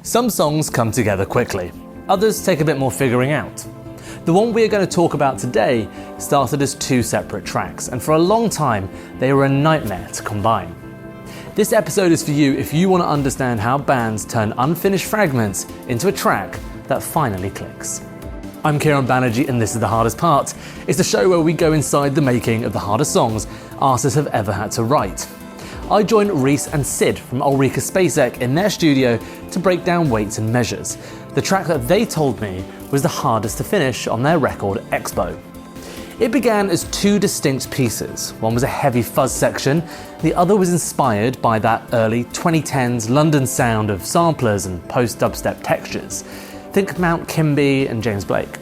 Some songs come together quickly, others take a bit more figuring out. The one we are going to talk about today started as two separate tracks, and for a long time they were a nightmare to combine. This episode is for you if you want to understand how bands turn unfinished fragments into a track that finally clicks. I'm Kieron Banerji and this is The Hardest Part. It's the show where we go inside the making of the hardest songs artists have ever had to write. I joined Reese and Sid from Ulrika Spacek in their studio to break down weights and measures, the track that they told me was the hardest to finish on their record Expo. It began as two distinct pieces. One was a heavy fuzz section, the other was inspired by that early 2010s London sound of samplers and post-dubstep textures. Think Mount Kimby and James Blake.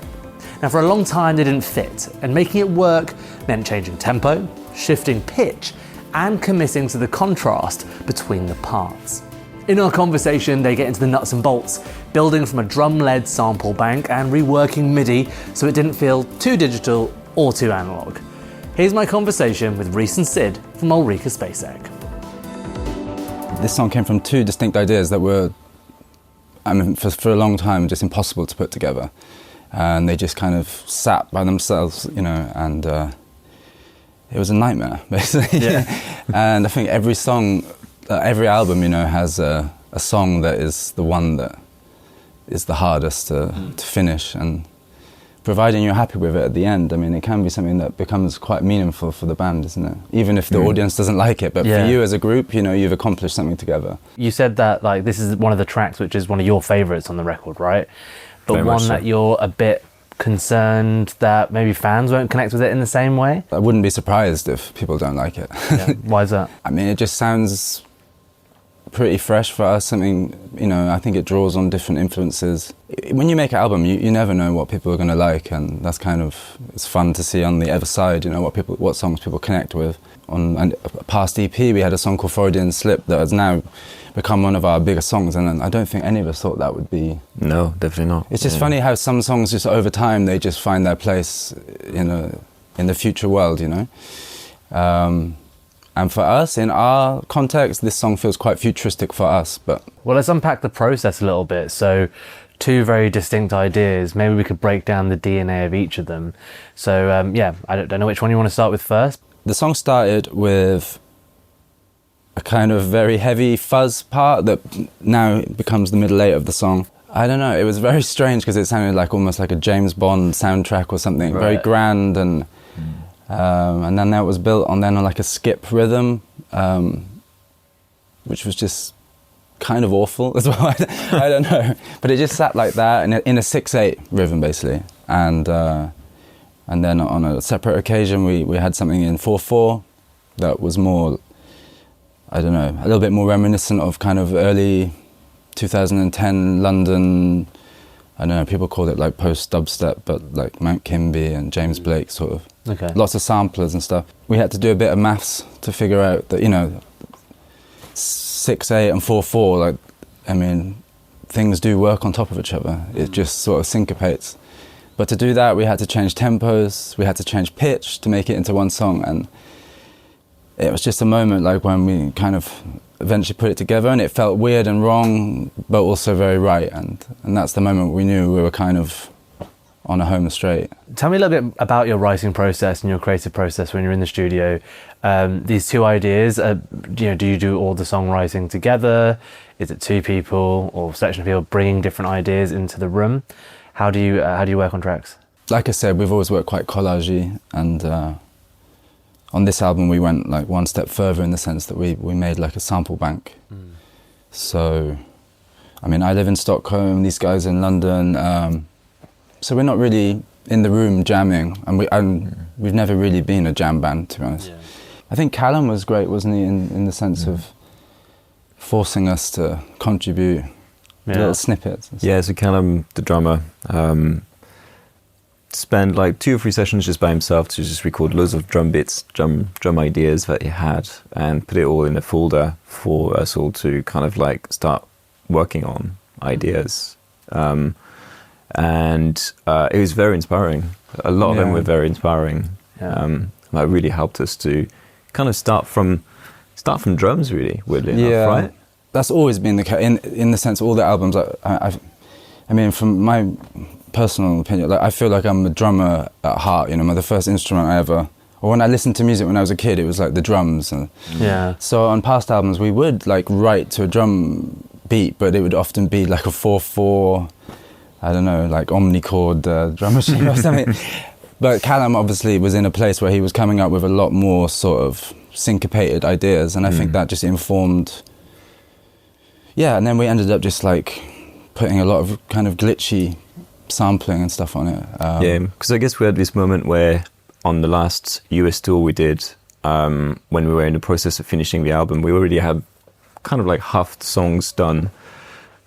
Now for a long time they didn't fit, and making it work meant changing tempo, shifting pitch, and committing to the contrast between the parts. In our conversation, they get into the nuts and bolts, building from a drum-led sample bank and reworking MIDI so it didn't feel too digital or too analog. Here's my conversation with Reese and Sid from Ulrika Spacek. This song came from two distinct ideas that were, for a long time, just impossible to put together. And they just kind of sat by themselves, and it was a nightmare, basically. Yeah. And I think every song, every album, has a song that is the one that is the hardest to finish. And providing you're happy with it at the end, it can be something that becomes quite meaningful for the band, isn't it? Even if the audience doesn't like it, but for you as a group, you've accomplished something together. You said that this is one of the tracks which is one of your favourites on the record, right? But Very one much so. that you're a bit concerned that maybe fans won't connect with it in the same way? I wouldn't be surprised if people don't like it. Yeah. Why is that? It just sounds pretty fresh for us. Something, I think it draws on different influences. When you make an album, you never know what people are going to like, and that's it's fun to see on the other side, what songs people connect with. On a past EP, we had a song called Freudian Slip that has now become one of our biggest songs, and I don't think any of us thought that would be... No, definitely not. It's just funny how some songs just over time, they just find their place in the future world, And for us, in our context, this song feels quite futuristic for us, but... Well, let's unpack the process a little bit. So, two very distinct ideas. Maybe we could break down the DNA of each of them. So, I don't know which one you want to start with first. The song started with a kind of very heavy fuzz part that now becomes the middle eight of the song. I don't know, it was very strange because it sounded almost like a James Bond soundtrack or something, very grand, and then that was built on a skip rhythm, which was just kind of awful as well. I don't know, but it just sat like that in a 6/8 rhythm basically, and then on a separate occasion we had something in 4/4 that was more, I don't know, a little bit more reminiscent of kind of early 2010 London. I don't know, people called it post-dubstep, but Mount Kimby and James Blake sort of. Okay. Lots of samplers and stuff. We had to do a bit of maths to figure out that, 6/8 and 4/4, things do work on top of each other. It just sort of syncopates. But to do that, we had to change tempos, we had to change pitch to make it into one song, and it was just a moment when we kind of eventually put it together, and it felt weird and wrong, but also very right, and that's the moment we knew we were kind of on a home straight. Tell me a little bit about your writing process and your creative process when you're in the studio. These two ideas, do you do all the songwriting together? Is it two people or a section of people bringing different ideas into the room? How do you work on tracks? Like I said, we've always worked quite collage-y, and on this album we went one step further in the sense that we made a sample bank. So, I live in Stockholm, these guys in London, so we're not really in the room jamming, and we've never really been a jam band, to be honest. Yeah. I think Callum was great, wasn't he, in the sense of forcing us to contribute little snippets. Yeah, so Callum, the drummer, spent 2 or 3 sessions just by himself to just record loads of drum bits, drum ideas that he had, and put it all in a folder for us all to kind of start working on ideas. And it was very inspiring. A lot of them were very inspiring. That really helped us to kind of start from drums, really, weirdly enough, right? that's always been the case. In the sense, all the albums, I mean, from my personal opinion, like I feel like I'm a drummer at heart. You know, the first instrument I ever, or when I listened to music when I was a kid, it was like the drums. And Yeah. so on past albums, we would like write to a drum beat, but it would often be like a 4/4, I don't know, like omnichord drum machine or something. But Callum obviously was in a place where he was coming up with a lot more sort of syncopated ideas, and I think that just informed. Yeah, and then we ended up just like putting a lot of kind of glitchy sampling and stuff on it. Yeah, because I guess we had this moment where on the last US tour we did, when we were in the process of finishing the album, we already had kind of like half the songs done,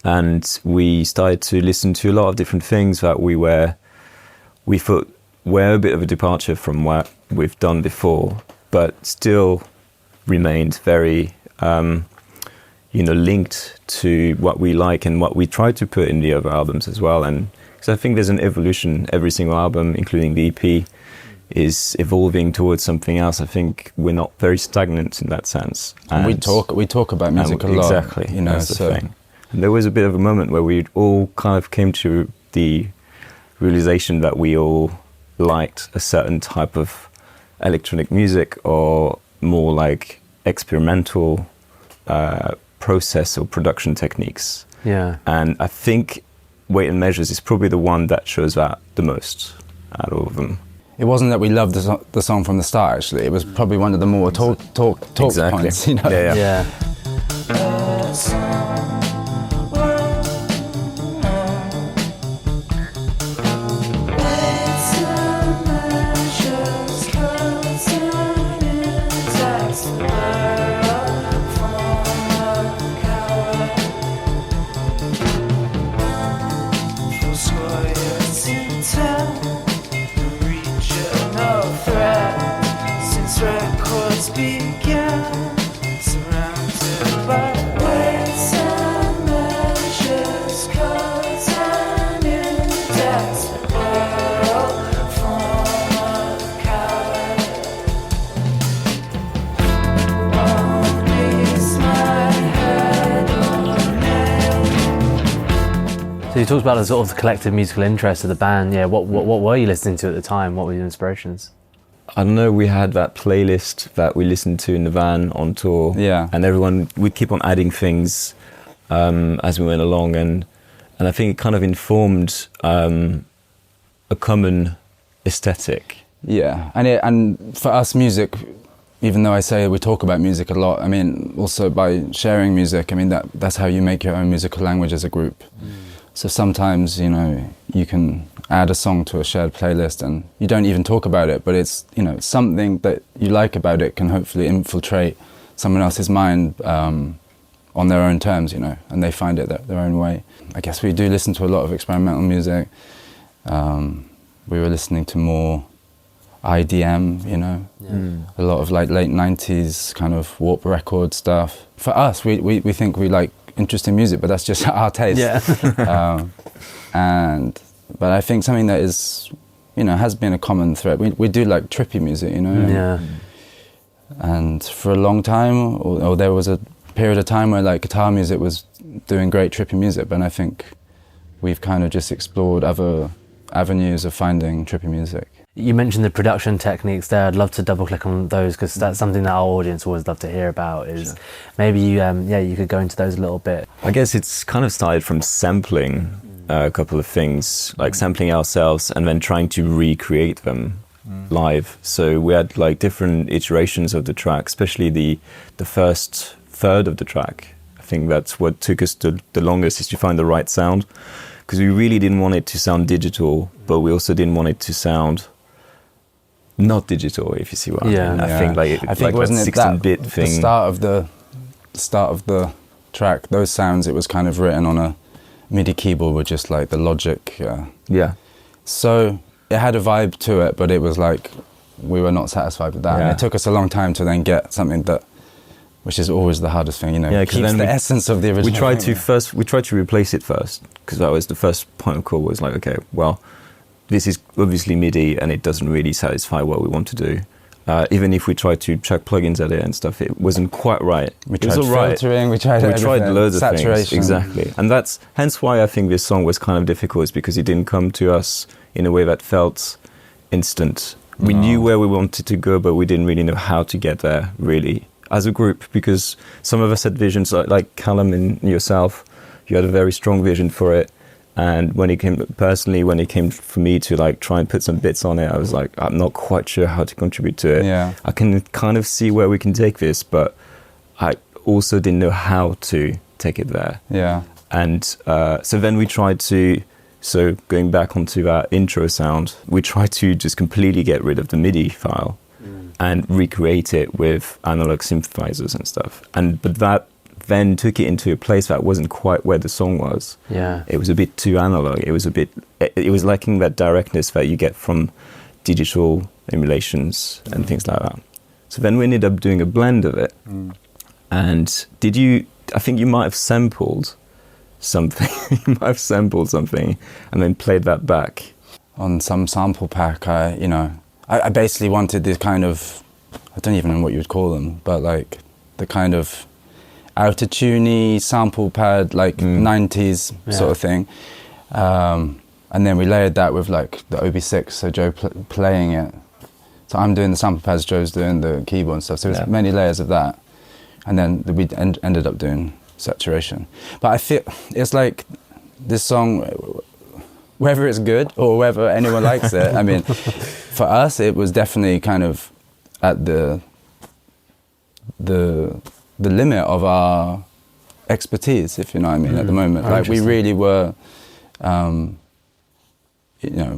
and we started to listen to a lot of different things that we thought were a bit of a departure from what we've done before, but still remained very linked to what we like and what we tried to put in the other albums as well. And because I think there's an evolution. Every single album, including the EP, is evolving towards something else. I think we're not very stagnant in that sense. And we talk about music a lot. Exactly, you know, that's the thing. And there was a bit of a moment where we all kind of came to the realization that we all liked a certain type of electronic music, or more like experimental process or production techniques. Yeah. And I think Weight and Measures is probably the one that shows that the most out of all of them. It wasn't that we loved the song from the start, actually. It was probably one of the more talk Exactly. points, you know? Yeah. So you talked about the sort of collective musical interest of the band. Yeah, what were you listening to at the time? What were your inspirations? I don't know, we had that playlist that we listened to in the van on tour. Yeah. And everyone, we'd keep on adding things as we went along. And I think it kind of informed a common aesthetic. Yeah, and for us, music, even though I say we talk about music a lot, I mean, also by sharing music, I mean, that's how you make your own musical language as a group. So sometimes, you know, you can add a song to a shared playlist and you don't even talk about it, but it's, you know, something that you like about it can hopefully infiltrate someone else's mind on their own terms, you know, and they find it their own way. I guess we do listen to a lot of experimental music. We were listening to more IDM, you know, a lot of like late 90s kind of Warp record stuff. For us, we think we like interesting music, but that's just our taste. Yeah. But I think something that is, you know, has been a common thread. We do like trippy music, you know. Yeah. And for a long time, or there was a period of time where like guitar music was doing great trippy music, but I think we've kind of just explored other avenues of finding trippy music. You mentioned the production techniques there. I'd love to double click on those because that's something that our audience always love to hear about. Is maybe you could go into those a little bit. I guess it's kind of started from sampling a couple of things, like sampling ourselves and then trying to recreate them live. So we had like different iterations of the track, especially the first third of the track. I think that's what took us the longest, is to find the right sound, because we really didn't want it to sound digital, but we also didn't want it to sound not digital, if you see what I mean. I think like wasn't that it 16-bit that, thing. The start of the track, those sounds, it was kind of written on a MIDI keyboard with just like the Logic. So it had a vibe to it, but it was like we were not satisfied with that. And it took us a long time to then get something that, which is always the hardest thing, you know, keeps the essence of the original. We tried to replace it first, because that was the first point of call, was like, okay, well, this is obviously MIDI and it doesn't really satisfy what we want to do. Even if we tried to chuck plugins at it and stuff, it wasn't quite right. We tried filtering, we tried loads of saturation. things. Exactly. And that's hence why I think this song was kind of difficult, is because it didn't come to us in a way that felt instant. We knew where we wanted to go, but we didn't really know how to get there, really, as a group, because some of us had visions, like Callum and yourself, you had a very strong vision for it. And when it came for me to like try and put some bits on it, I was like, I'm not quite sure how to contribute to it. Yeah. I can kind of see where we can take this, but I also didn't know how to take it there. Yeah. And so then we tried to, going back onto that intro sound, we tried to just completely get rid of the MIDI file and recreate it with analog synthesizers and stuff. But that then took it into a place that wasn't quite where the song was. Yeah. It was a bit too analog. It was lacking that directness that you get from digital emulations and things like that. So then we ended up doing a blend of it. And I think you might have sampled something. You might have sampled something and then played that back. On some sample pack, I basically wanted this kind of, I don't even know what you would call them, but like the kind of autotune-y sample pad, like 90s sort of thing. And then we layered that with like the OB6, so Joe playing it. So I'm doing the sample pads, Joe's doing the keyboard and stuff. So there's many layers of that. And then we ended up doing saturation. But I feel it's like this song, whether it's good or whether anyone likes it, I mean, for us, it was definitely kind of at the limit of our expertise, if you know what I mean, at the moment. Like we really were,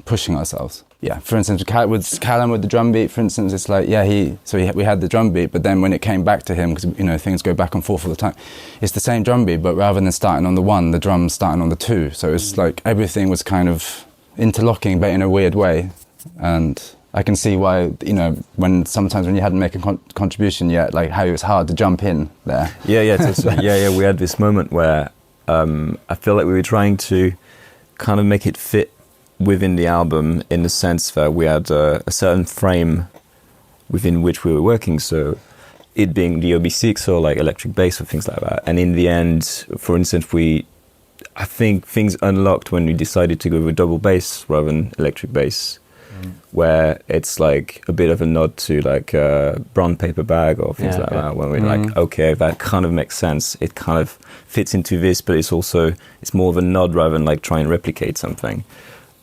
pushing ourselves. Yeah, for instance, with Callum with the drum beat, for instance, it's like, we had the drum beat, but then when it came back to him, because, things go back and forth all the time, it's the same drum beat, but rather than starting on the 1, the drum's starting on the 2. So it's like everything was kind of interlocking, but in a weird way. And I can see why, sometimes when you hadn't made a contribution yet, like how it was hard to jump in there. Yeah. We had this moment where I feel like we were trying to kind of make it fit within the album, in the sense that we had a certain frame within which we were working. So it being the OB6 or like electric bass or things like that. And in the end, for instance, I think things unlocked when we decided to go with double bass rather than electric bass. Where it's like a bit of a nod to like a brown paper bag or things like that, when we're like, okay, that kind of makes sense. It kind of fits into this, but it's more of a nod rather than like try and replicate something.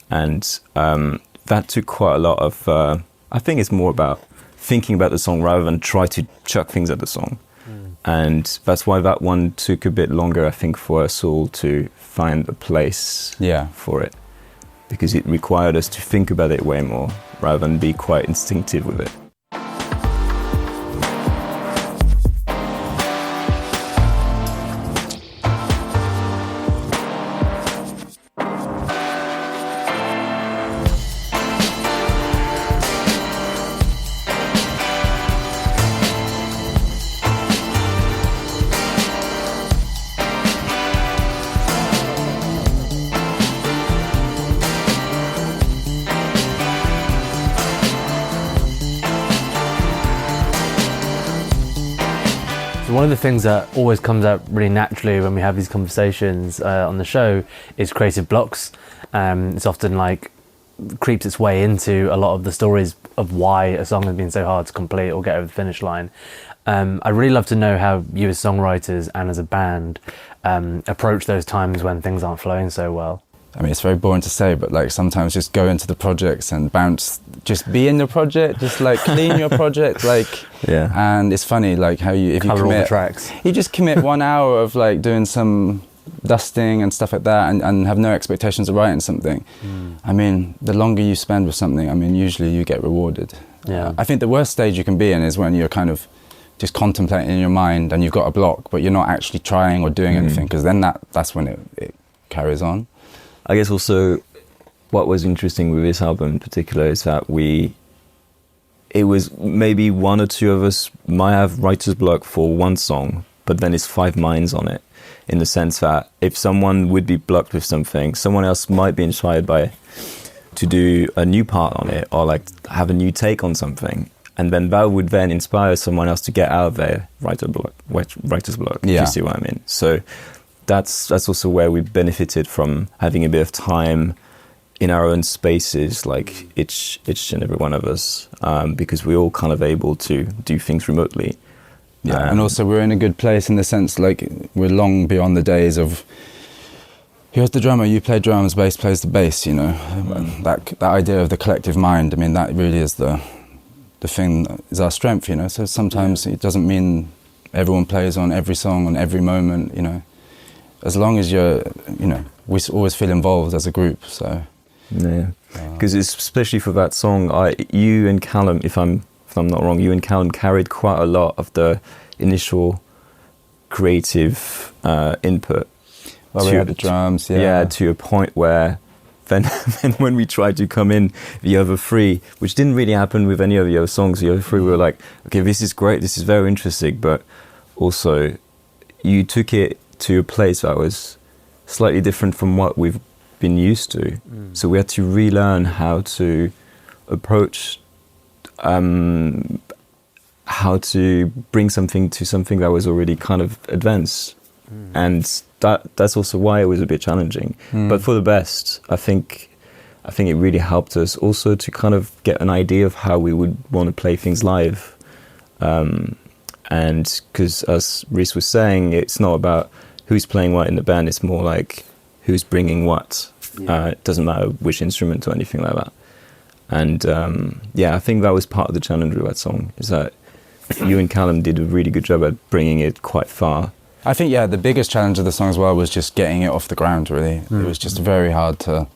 And that took quite a lot of, I think it's more about thinking about the song rather than try to chuck things at the song. And that's why that one took a bit longer, I think, for us all to find a place for it. Because it required us to think about it way more rather than be quite instinctive with it. One of the things that always comes out really naturally when we have these conversations on the show is creative blocks. It's often like creeps its way into a lot of the stories of why a song has been so hard to complete or get over the finish line. I'd really love to know how you as songwriters and as a band approach those times when things aren't flowing so well. I mean, it's very boring to say, but like sometimes just go into the projects and bounce, just be in the project, just like clean your project, like, and it's funny, like how if you commit, all the tracks. You just commit 1 hour of like doing some dusting and stuff like that and have no expectations of writing something. I mean, the longer you spend with something, I mean, usually you get rewarded. I think the worst stage you can be in is when you're kind of just contemplating in your mind and you've got a block, but you're not actually trying or doing anything, because then that's when it carries on. I guess also what was interesting with this album in particular is that it was maybe 1 or 2 of us might have writer's block for one song, but then it's 5 minds on it, in the sense that if someone would be blocked with something, someone else might be inspired to do a new part on it or like have a new take on something. and then that would then inspire someone else to get out of their writer's block. If you see what I mean. So that's also where we benefited from having a bit of time in our own spaces, like each and every one of us, because we're all kind of able to do things remotely. Yeah, and also we're in a good place in the sense, like, we're long beyond the days of, here's the drummer, you play drums, bass plays the bass, you know. That idea of the collective mind, I mean, that really is the thing that is our strength, you know. So sometimes it doesn't mean everyone plays on every song, on every moment, you know. As long as you're, you know, we always feel involved as a group, so. Yeah, because especially for that song, you and Callum, if I'm not wrong, you and Callum carried quite a lot of the initial creative input. Well, we had the drums, yeah, to a point where then when we tried to come in the other three, which didn't really happen with any of the other songs, the other three were like, okay, this is great, this is very interesting, but also you took it to a place that was slightly different from what we've been used to. So we had to relearn how to approach, how to bring something to something that was already kind of advanced. And that's also why it was a bit challenging. But for the best, I think it really helped us also to kind of get an idea of how we would want to play things live. And because as Rhys was saying, it's not about who's playing what in the band, it's more like who's bringing what. It doesn't matter which instrument or anything like that. And I think that was part of the challenge with that song, is that you and Callum did a really good job at bringing it quite far. I think, the biggest challenge of the song as well was just getting it off the ground, really. It was just very hard to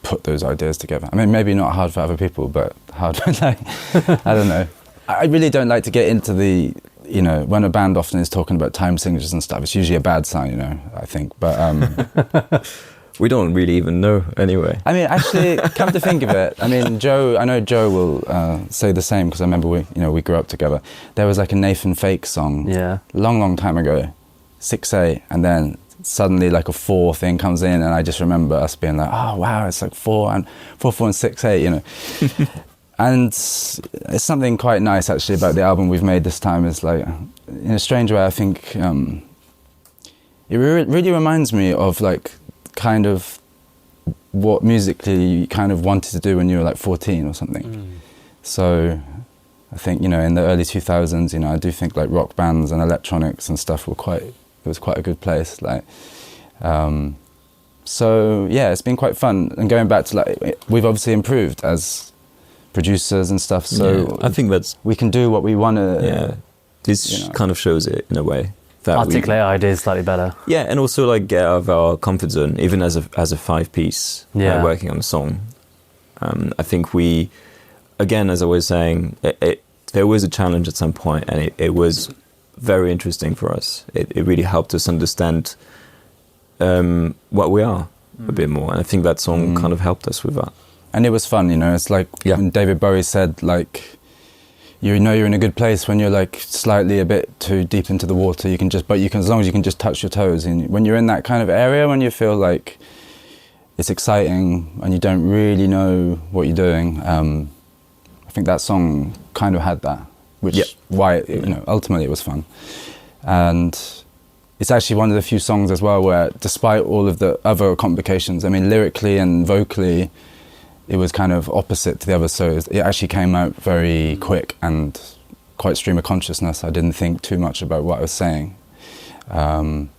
put those ideas together. I mean, maybe not hard for other people, but hard for, like, I don't know. I really don't like to get into the, you know, when a band often is talking about time signatures and stuff, it's usually a bad sign, you know, I think. But we don't really even know anyway. I mean, actually, come to think of it, I mean, I know Joe will say the same, because I remember we grew up together. There was like a Nathan Fake song, long time ago, 6/8, and then suddenly like a 4 thing comes in, and I just remember us being like, oh wow, it's like 4 and 6/8, you know. And it's something quite nice actually about the album we've made this time, is like, in a strange way, I think it really reminds me of like kind of what musically you kind of wanted to do when you were like 14 or something. So I think, you know, in the early 2000s, you know, I do think like rock bands and electronics and stuff it was quite a good place. Like, so yeah, it's been quite fun. And going back to like, we've obviously improved as producers and stuff, so I think we can do what we want to. This kind of shows it in a way. That articulate ideas slightly better. Yeah, and also like get out of our comfort zone, even as a 5-piece working on a song. I think we, again, as I was saying, there was a challenge at some point, and it was very interesting for us. It really helped us understand what we are a bit more, and I think that song kind of helped us with that. And it was fun, you know. It's like when David Bowie said, like, you know you're in a good place when you're like slightly a bit too deep into the water. You can as long as you can just touch your toes. And when you're in that kind of area, when you feel like it's exciting and you don't really know what you're doing, I think that song kind of had that, which why you know ultimately it was fun. And it's actually one of the few songs as well where, despite all of the other complications, I mean, lyrically and vocally, it was kind of opposite to the others, so it actually came out very quick and quite stream of consciousness. I didn't think too much about what I was saying. And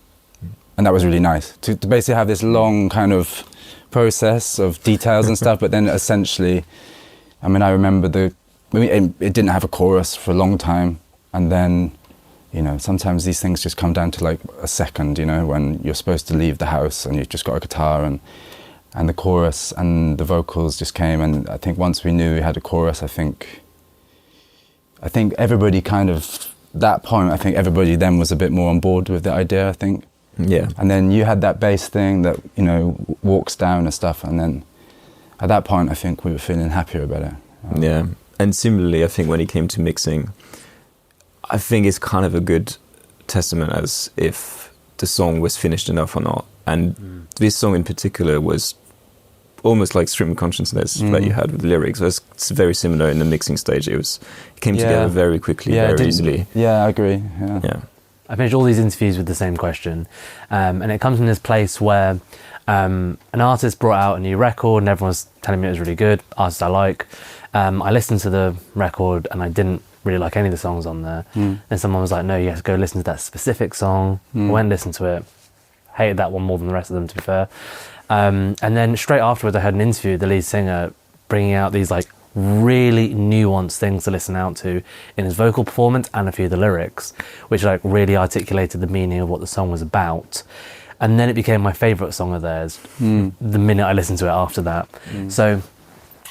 that was really nice, to basically have this long kind of process of details and stuff, but then essentially, I mean, I remember it didn't have a chorus for a long time, and then, you know, sometimes these things just come down to like a second, you know, when you're supposed to leave the house and you've just got a guitar and the chorus and the vocals just came. And I think once we knew we had a chorus, I think everybody kind of, that point, I think everybody then was a bit more on board with the idea, I think. Yeah. And then you had that bass thing that, you know, walks down and stuff, and then at that point I think we were feeling happier about it. Yeah. And similarly, I think when it came to mixing, I think it's kind of a good testament as if the song was finished enough or not. And this song in particular was almost like stream of consciousness that you had with the lyrics. It's very similar in the mixing stage. It came together very quickly, very easily. Yeah, I agree. Yeah. I finished all these interviews with the same question, and it comes from this place where an artist brought out a new record and everyone's telling me it was really good, artists I like. I listened to the record and I didn't really like any of the songs on there. And someone was like, no, you have to go listen to that specific song. I went and listened to it. Hated that one more than the rest of them, to be fair. And then straight afterwards I heard an interview with the lead singer bringing out these like really nuanced things to listen out to in his vocal performance and a few of the lyrics, which like really articulated the meaning of what the song was about. And then it became my favourite song of theirs the minute I listened to it after that. So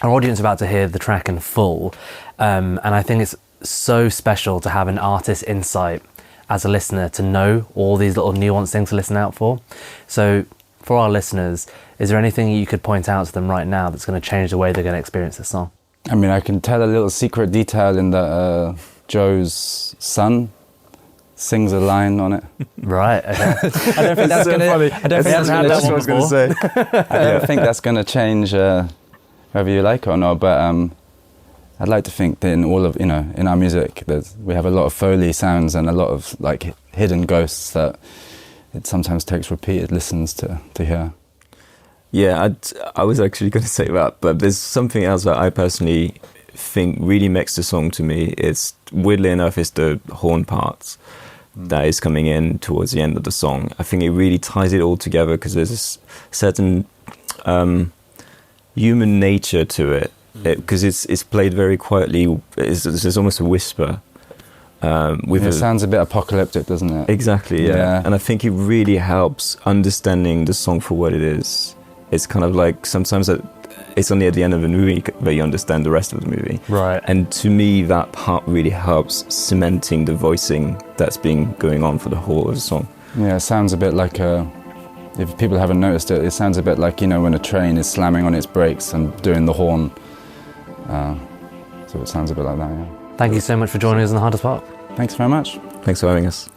our audience are about to hear the track in full, and I think it's so special to have an artist's insight as a listener to know all these little nuanced things to listen out for. So for our listeners, is there anything you could point out to them right now that's going to change the way they're going to experience this song? I mean, I can tell a little secret detail in that Joe's son sings a line on it. Right. Okay. I don't think that's going to. I don't think that's what I was going to say. I don't think that's going to change whether you like it or not. But I'd like to think that in all of in our music, we have a lot of Foley sounds and a lot of like hidden ghosts that it sometimes takes repeated listens to hear. Yeah, I was actually going to say that, but there's something else that I personally think really makes the song to me. It's weirdly enough, it's the horn parts that is coming in towards the end of the song. I think it really ties it all together because there's this certain human nature to it. Because it's played very quietly. There's almost a whisper. It sounds a bit apocalyptic, doesn't it? Exactly, yeah. And I think it really helps understanding the song for what it is. It's kind of like sometimes it's only at the end of a movie that you understand the rest of the movie. Right. And to me, that part really helps cementing the voicing that's been going on for the whole of the song. Yeah, it sounds a bit like if people haven't noticed it, it sounds a bit like, when a train is slamming on its brakes and doing the horn. So it sounds a bit like that, yeah. Thank you so much for joining us in the Hardest Part. Thanks very much. Thanks for having us.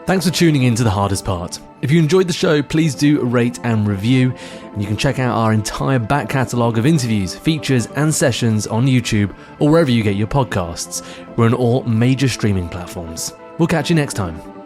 Thanks for tuning in to The Hardest Part. If you enjoyed the show, please do rate and review. And you can check out our entire back catalogue of interviews, features and sessions on YouTube or wherever you get your podcasts. We're on all major streaming platforms. We'll catch you next time.